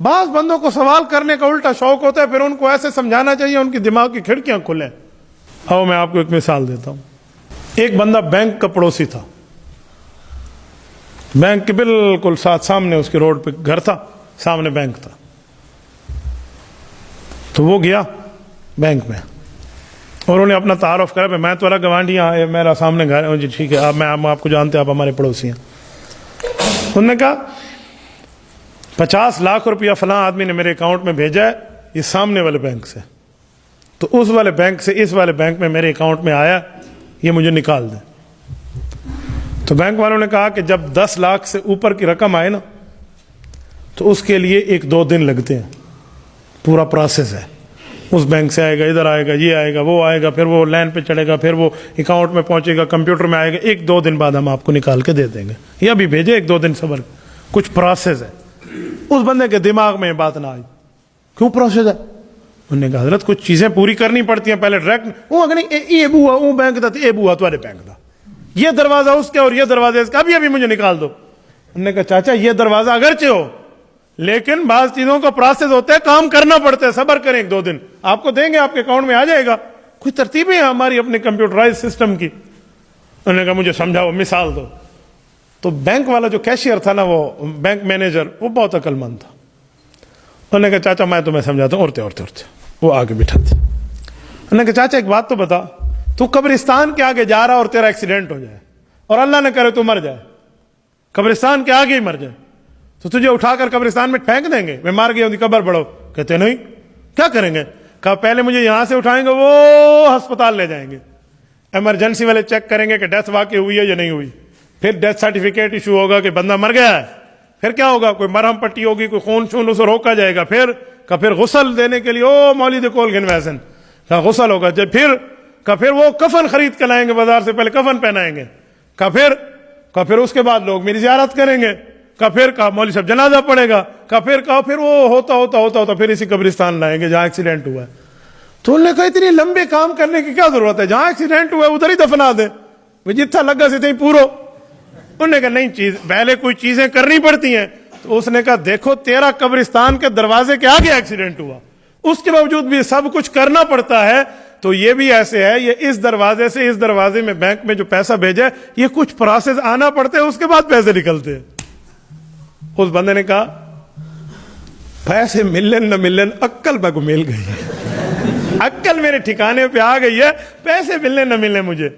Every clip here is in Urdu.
بعض بندوں کو سوال کرنے کا الٹا شوق ہوتا ہے، پھر ان کو ایسے سمجھانا چاہیے ان کی دماغ کی کھڑکیاں کھلیں۔ آؤ میں آپ کو ایک مثال دیتا ہوں۔ ایک بندہ بینک کا پڑوسی تھا، بینک کے بالکل ساتھ سامنے اس کے روڈ پہ گھر تھا، سامنے بینک تھا۔ تو وہ گیا بینک میں اور انہیں اپنا تعارف کرا، میں تو الگ گوانڈی، یہاں میرا سامنے گھر ہے، جی ٹھیک ہے، میں آپ کو جانتے ہیں، آپ ہمارے پڑوسی ہیں۔ انہوں نے کہا 50 لاکھ روپیہ فلاں آدمی نے میرے اکاؤنٹ میں بھیجا ہے، یہ سامنے والے بینک سے، تو اس والے بینک سے اس والے بینک میں میرے اکاؤنٹ میں آیا، یہ مجھے نکال دیں۔ تو بینک والوں نے کہا کہ جب 10 لاکھ سے اوپر کی رقم آئے نا تو اس کے لیے 1-2 دن لگتے ہیں، پورا پروسیس ہے، اس بینک سے آئے گا، ادھر آئے گا، یہ آئے گا، وہ آئے گا، پھر وہ لائن پہ چڑھے گا، پھر وہ اکاؤنٹ میں پہنچے گا، کمپیوٹر میں آئے گا، 1-2 دن بعد ہم آپ کو نکال کے دے دیں گے، یا بھی بھیجے 1-2 دن صبر، کچھ پروسیس ہے۔ اس بندے کے دماغ میں یہ بات نہ آئی، کیوں پروسیس ہے؟ انہوں نے کہا حضرت کچھ چیزیں پوری کرنی پڑتی ہیں، پہلے ڈائریکٹ وہ اگر یہ بوا وہ بینک تھا، یہ بوا تمہارے بینک تھا، یہ دروازہ اس کا اور یہ دروازہ اس کا، ابھی مجھے نکال دو۔ انہوں نے کہا چاچا یہ دروازہ اگرچہ ہو لیکن بعض چیزوں کا پروسیس ہوتا ہے، کام کرنا پڑتا ہے، صبر کریں 1-2 دن، آپ کو دیں گے، آپ کے اکاؤنٹ میں آ جائے گا، کوئی ترتیبیں ہیں ہماری اپنے کمپیوٹرائز سسٹم کی۔ انہوں نے کہا مجھے سمجھاؤ، مثال دو۔ تو بینک والا جو کیشیئر تھا نا، وہ بینک مینیجر، وہ بہت عقل مند تھا۔ انہوں نے کہا چاچا میں تمہیں سمجھاتا ہوں، اڑتے وہ آگے بٹھاتے۔ انہوں نے کہا چاچا ایک بات تو بتا، تو قبرستان کے آگے جا رہا اور تیرا ایکسیڈنٹ ہو جائے اور اللہ نہ کرے تو مر جائے، قبرستان کے آگے ہی مر جائے، تو تجھے اٹھا کر قبرستان میں پھینک دیں گے؟ میں مار گیا، قبر بڑھو۔ کہتے نہیں، کیا کریں گے؟ کہا پہلے مجھے یہاں سے اٹھائیں گے، وہ ہسپتال لے جائیں گے، ایمرجنسی والے چیک کریں گے کہ ڈیتھ واقع ہوئی ہے یا نہیں ہوئی، پھر ڈیتھ سرٹیفکیٹ ایشو ہوگا کہ بندہ مر گیا ہے، پھر کیا ہوگا، کوئی مرہم پٹی ہوگی، کوئی خون شون اسے روکا جائے گا، پھر غسل دینے کے لیے او مولوی دے کول گن ویسن کا غسل ہوگا، جب پھر وہ کفن خرید کے لائیں گے بازار سے، پہلے کفن پہنائیں گے، پھر اس کے بعد لوگ میری زیارت کریں گے، پھر مولوی صاحب جنازہ پڑے گا، پھر وہ ہوتا پھر اسی قبرستان لائیں گے جہاں ایکسیڈنٹ ہوا ہے۔ تو انہوں نے کہا اتنی لمبے کام کرنے کی کیا ضرورت ہے، جہاں ایکسیڈنٹ ہوا ہے ادھر ہی دفنا دے، جتنا لگا سے تھی پورو۔ انہوں نے کہا نہیں، پہلے کوئی چیزیں کرنی پڑتی ہیں۔ تو اس نے کہا دیکھو تیرا قبرستان کے دروازے کے آگے ایکسیڈنٹ ہوا، اس کے باوجود بھی سب کچھ کرنا پڑتا ہے، تو یہ بھی ایسے ہے، یہ اس دروازے سے اس دروازے میں بینک میں جو پیسہ بھیجا ہے، یہ کچھ پروسیس آنا پڑتے ہیں، اس کے بعد پیسے نکلتے ہیں۔ اس بندے نے کہا پیسے ملن نہ ملن عقل میں کو مل گئی ہے، عقل میرے ٹھکانے پہ آ گئی ہے، پیسے ملنے نہ ملنے مجھے۔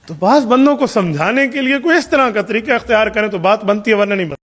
تو بعض بندوں کو سمجھانے کے لیے کوئی اس طرح کا طریقہ اختیار کریں تو بات بنتی ہے، ورنہ نہیں بنتی۔